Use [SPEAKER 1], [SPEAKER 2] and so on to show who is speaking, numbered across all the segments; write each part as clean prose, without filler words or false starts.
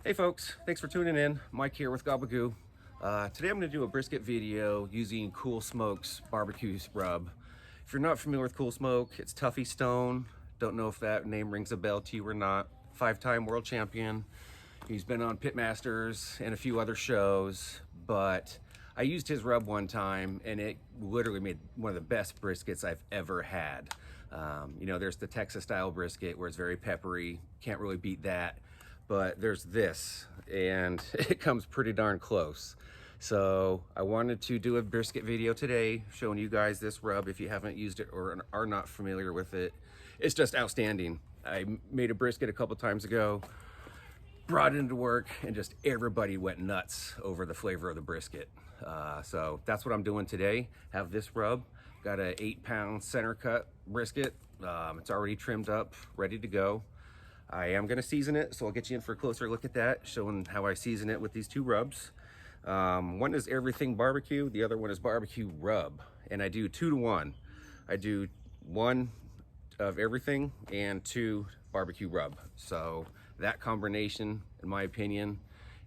[SPEAKER 1] Hey folks, thanks for tuning in. Mike here with Gobba. Today I'm going to do a brisket video using Cool Smoke's barbecue rub. If you're not familiar with Cool Smoke, it's Tuffy Stone. Don't know if that name rings a bell to you or not. 5-time world champion. He's been on Pitmasters and a few other shows, but I used his rub one time and it literally made one of the best briskets I've ever had. You know, there's the Texas style brisket where it's very peppery, can't really beat that. But there's this, and it comes pretty darn close. So I wanted to do a brisket video today showing you guys this rub if you haven't used it or are not familiar with it. It's just outstanding. I made a brisket a couple times ago, brought it into work, and just everybody went nuts over the flavor of the brisket. So that's what I'm doing today. Have this rub. Got a 8-pound center cut brisket. It's already trimmed up, ready to go. I am gonna season it, so I'll get you in for a closer look at that, showing how I season it with these two rubs. One is everything barbecue, the other one is barbecue rub, and I do 2 to 1. I do 1 of everything and 2 barbecue rub. So that combination, in my opinion,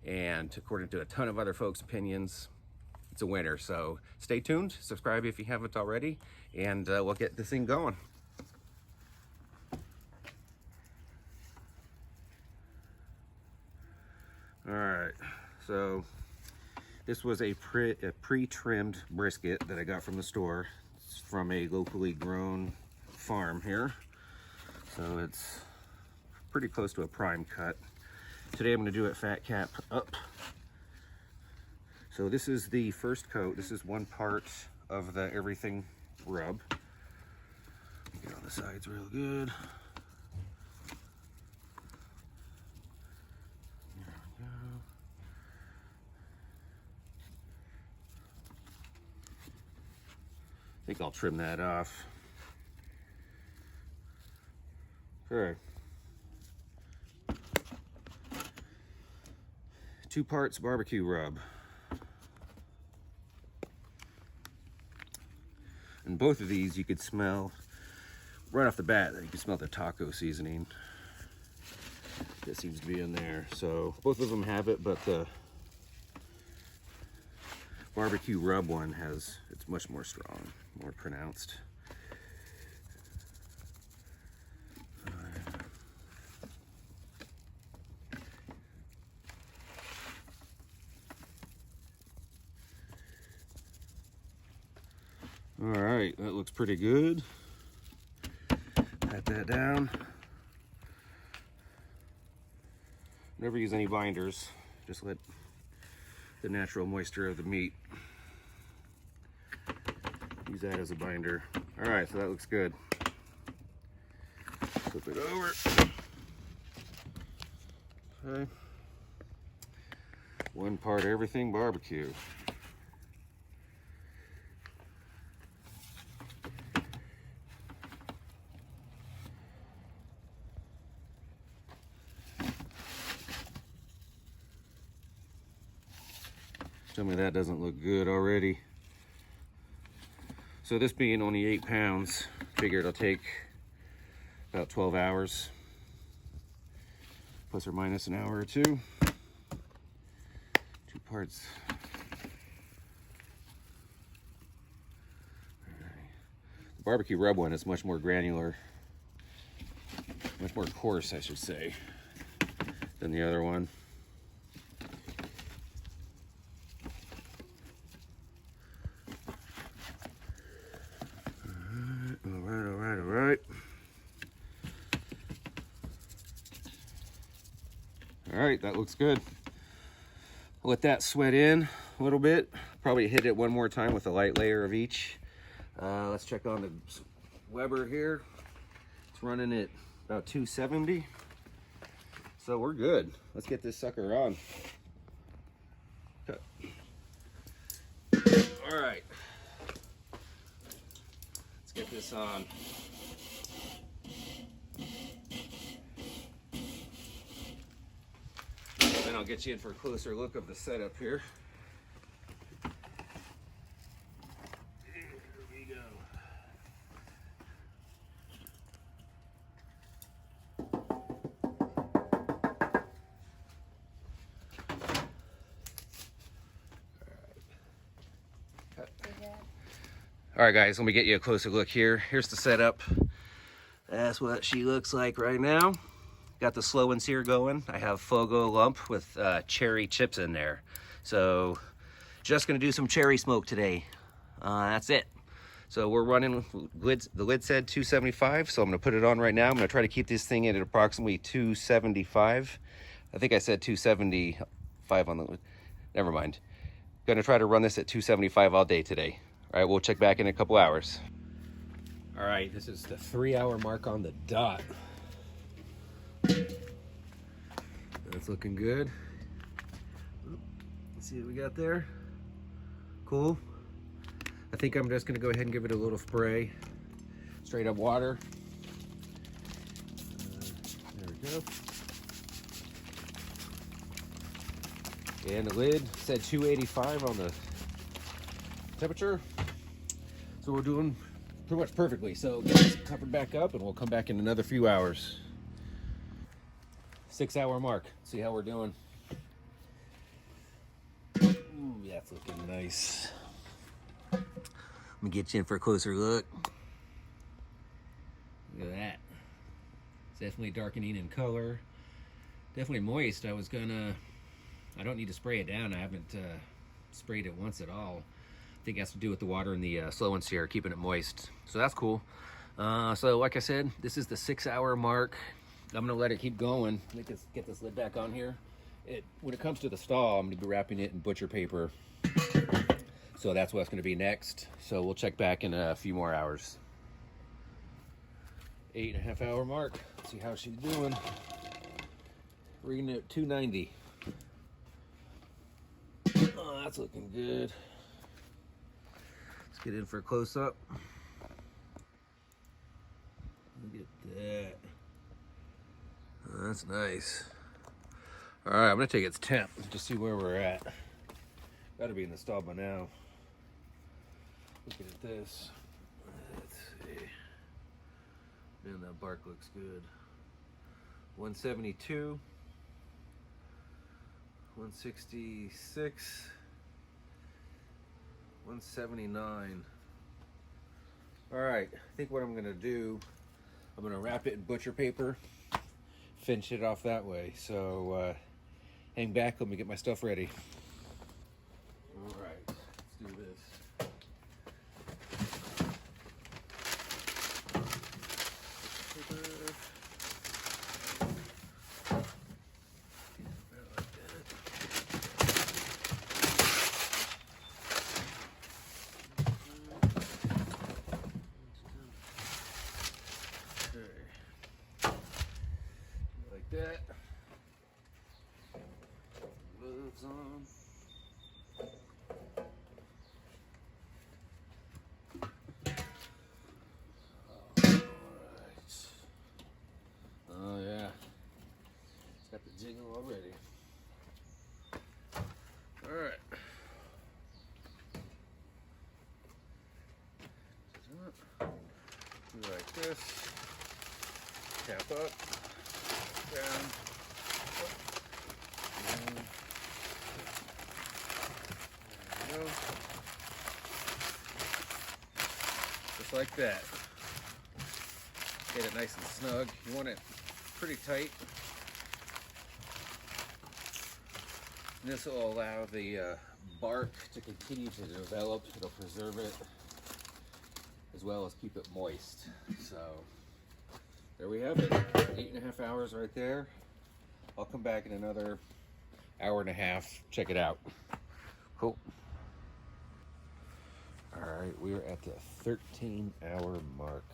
[SPEAKER 1] and according to a ton of other folks' opinions, it's a winner. So stay tuned, subscribe if you haven't already, and we'll get this thing going. All right, so this was a pre-trimmed brisket that I got from the store. It's from a locally grown farm here, so it's pretty close to a prime cut. Today I'm going to do it fat cap up. So this is the first coat. This is 1 part of the everything rub. Get on the sides real good. I think I'll trim that off. Okay. 2 parts barbecue rub. And both of these you could smell right off the bat that you can smell the taco seasoning that seems to be in there. So both of them have it, but the barbecue rub one it's much more strong, more pronounced. All right, that looks pretty good. Pat that down. Never use any binders, just let the natural moisture of the meat. Use that as a binder. All right, so that looks good. Flip it over. Okay. 1 part everything barbecue. Tell me that doesn't look good already. So this being only 8 pounds, figure it'll take about 12 hours, plus or minus an hour or 2. 2 parts. The barbecue rub one is much more granular, much more coarse, I should say, than the other one. All right, that looks good. Let that sweat in a little bit. Probably hit it one more time with a light layer of each. Let's check on the Weber here. It's running at about 270. So we're good. Let's get this sucker on. Okay. All right. Let's get this on. Then I'll get you in for a closer look of the setup here. Here we go. All right, guys, let me get you a closer look here. Here's the setup. That's what she looks like right now. Got the slow and sear going. I have Fogo lump with cherry chips in there. So just gonna do some cherry smoke today. That's it. So we're running, the lid said 275, so I'm gonna put it on right now. I'm gonna try to keep this thing at approximately 275. I think I said 275 on the lid. Never mind. Gonna try to run this at 275 all day today. All right, we'll check back in a couple hours.
[SPEAKER 2] All right, this is the 3-hour mark on the dot. That's looking good.
[SPEAKER 1] Let's see what we got there. Cool.
[SPEAKER 2] I think I'm just gonna go ahead and give it a little spray. Straight up water. There we go. And the lid said 285 on the temperature. So we're doing pretty much perfectly. So get this covered back up and we'll come back in another few hours. 6-hour mark. See how we're doing. Ooh, that's looking nice.
[SPEAKER 1] Let me get you in for a closer look.
[SPEAKER 2] Look at that. It's definitely darkening in color. Definitely moist. I don't need to spray it down. I haven't sprayed it once at all. I think it has to do with the water in the slow and sear, keeping it moist. So that's cool. So like I said, this is the 6-hour mark. I'm gonna let it keep going. Let me get this lid back on here. When it comes to the stall, I'm gonna be wrapping it in butcher paper. So that's what's gonna be next. So we'll check back in a few more hours. 8.5-hour mark. Let's see how she's doing. Reading it at 290. Oh, that's looking good.
[SPEAKER 1] Let's get in for a close-up.
[SPEAKER 2] Look at that.
[SPEAKER 1] Oh, that's nice.
[SPEAKER 2] All right, I'm gonna take its temp to see where we're at. Gotta be in the stall by now. Looking at this.
[SPEAKER 1] Let's see. Man, that bark looks good. 172. 166. 179.
[SPEAKER 2] All right, I think what I'm gonna do, I'm gonna wrap it in butcher paper, finish it off that way. So hang back, let me get my stuff ready. All right, let's do this. That gloves on. Alright. Oh yeah, it's got the jingle already. All right. Do like this. Tap up. Down. And there we go. Just like that. Get it nice and snug. You want it pretty tight. And this will allow the bark to continue to develop. It'll preserve it as well as keep it moist. So there we have it. 8.5 hours right there. I'll come back in another hour and a half. Check it out.
[SPEAKER 1] Cool.
[SPEAKER 2] All right, we're at the 13-hour mark.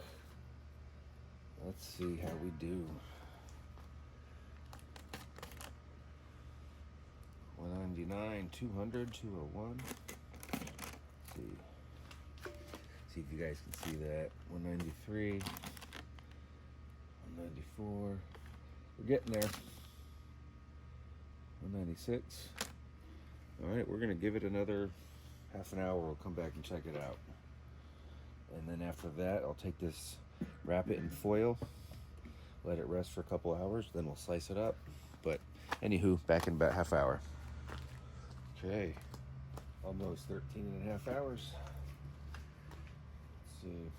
[SPEAKER 2] Let's see how we do. 199, 200, 201. Let's see if you guys can see that. 193. 194. We're getting there. 196. All right, we're gonna give it another half an hour. We'll come back and check it out. And then after that, I'll take this, wrap it in foil, let it rest for a couple hours, then we'll slice it up. But anywho, back in about half hour. Okay, almost 13.5 hours.
[SPEAKER 1] see.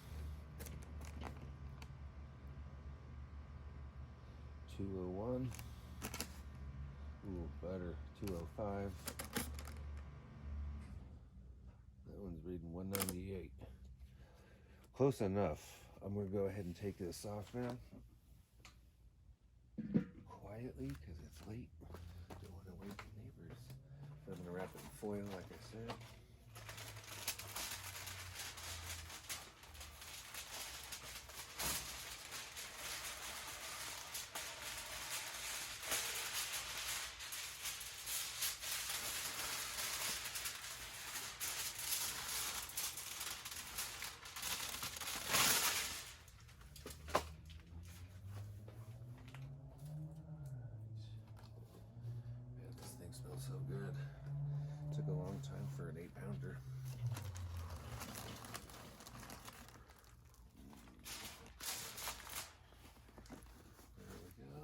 [SPEAKER 1] 201. Ooh, better. 205. That one's reading 198. Close enough. I'm going to go ahead and take this off now. Quietly, because it's late. Don't want to wake the neighbors. So I'm going to wrap it in foil, like I said. Smells so good. Took a long time for an 8-pounder. There we go.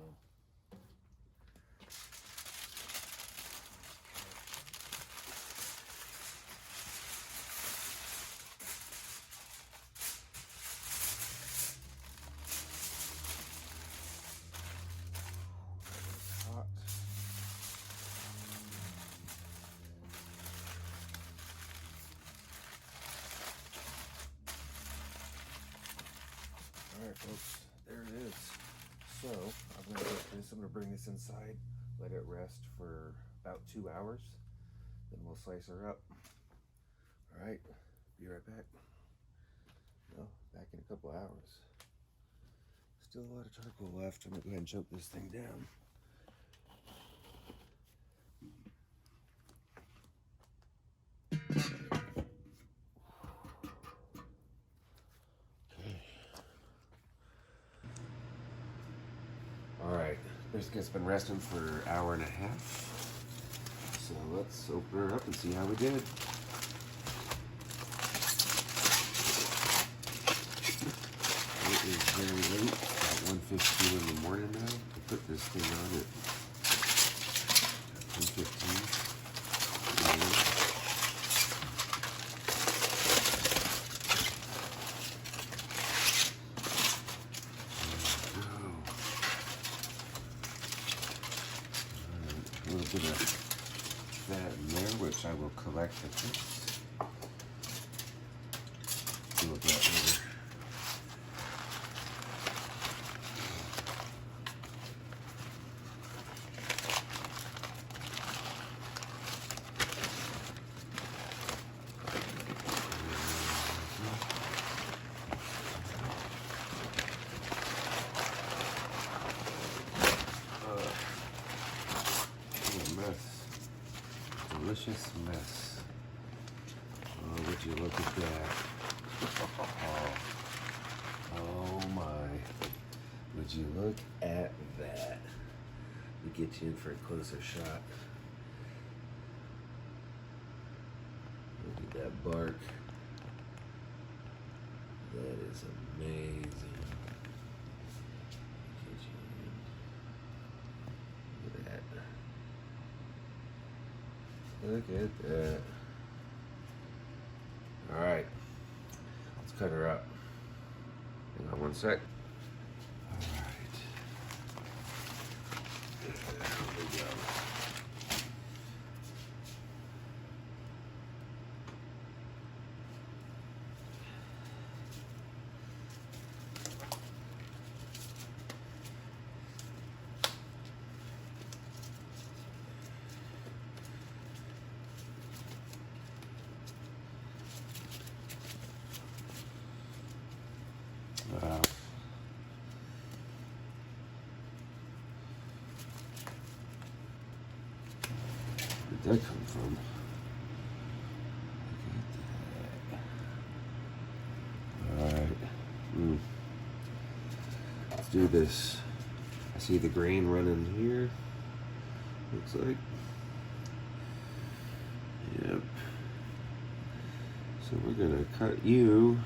[SPEAKER 1] Hot. Alright folks, there it is. So, I'm going to get this, I'm going to bring this inside, let it rest for about 2 hours, then we'll slice her up. Alright, be right back. No, back in a couple hours. Still a lot of charcoal left. I'm going to go ahead and choke this thing down. Alright, brisket's been resting for an hour and a half. So let's open her up and see how we did. It is very late, about 1:15 in the morning now. I put this thing on at 1:15. A little bit of fat in there, which I will collect at this. Deal with that later. Delicious mess. Oh, would you look at that? Oh my. Would you look at that? We get you in for a closer shot. Look at that bark. That is amazing. Get you in. Look at that. Look at that. Alright. Let's cut her up. Hang on one sec. Alright. There we go. Wow. Where'd that come from? Look at that. Alright. Let's do this. I see the grain running here. Looks like. Yep. So we're gonna cut you.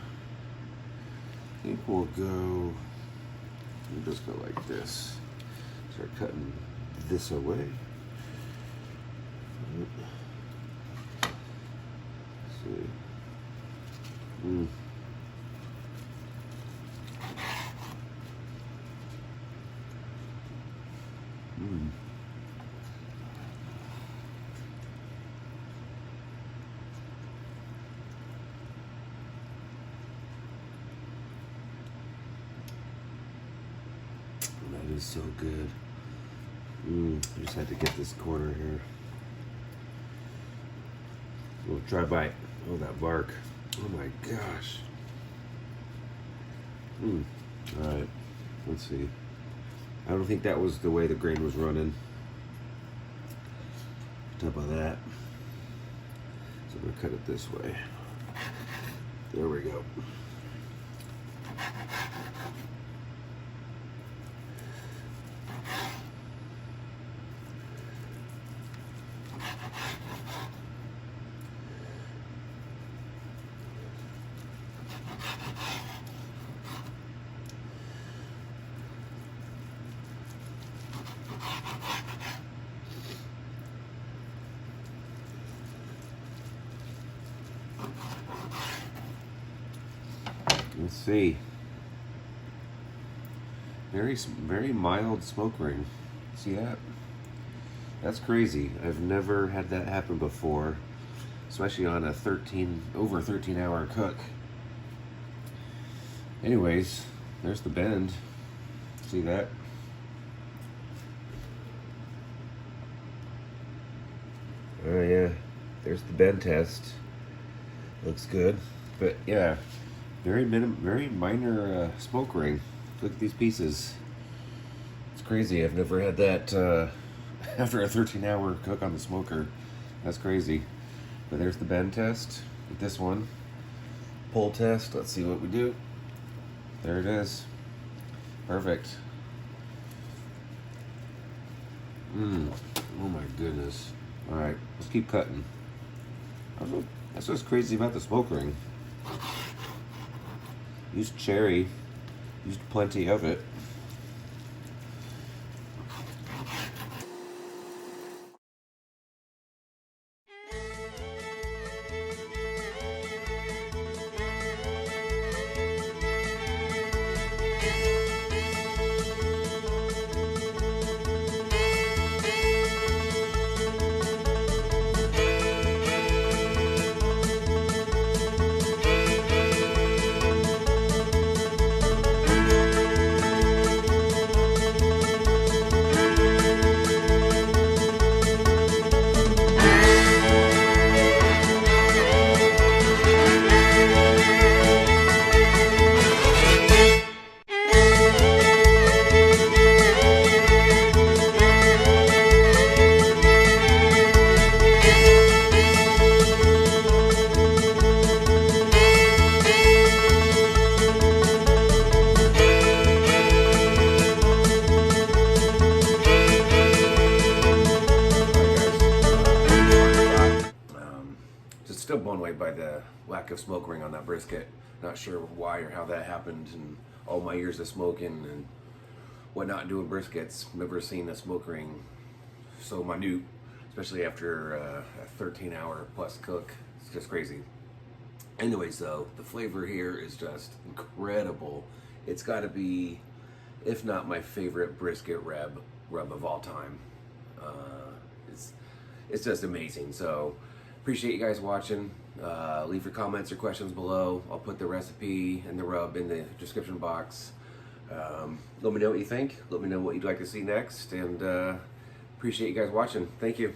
[SPEAKER 1] I think we'll just go like this. Start cutting this away. See. Mm. That is so good. I just had to get this corner here. We'll try bite. Oh, that bark. Oh my gosh. All right, let's see. I don't think that was the way the grain was running. Top of that. So I'm gonna cut it this way. There we go. Let's see. Very mild smoke ring. See that? That's crazy. I've never had that happen before, especially on a over 13 hour cook. Anyways, there's the bend. See that? Oh yeah, there's the bend test. Looks good, but yeah. Very minor smoke ring. Look at these pieces. It's crazy. I've never had that after a 13-hour cook on the smoker. That's crazy. But there's the bend test with this one. Pull test. Let's see what we do. There it is. Perfect. Oh my goodness. All right, let's keep cutting. That's what's crazy about the smoke ring. Used cherry, used plenty of it. Still blown away by the lack of smoke ring on that brisket. Not sure why or how that happened in all my years of smoking and whatnot doing briskets. Never seen a smoke ring so minute, especially after a 13-hour plus cook. It's just crazy. Anyways though, the flavor here is just incredible. It's got to be, if not my favorite brisket rub of all time. It's just amazing. So appreciate you guys watching. Leave your comments or questions below. I'll put the recipe and the rub in the description box. Let me know what you think. Let me know what you'd like to see next. And appreciate you guys watching. Thank you.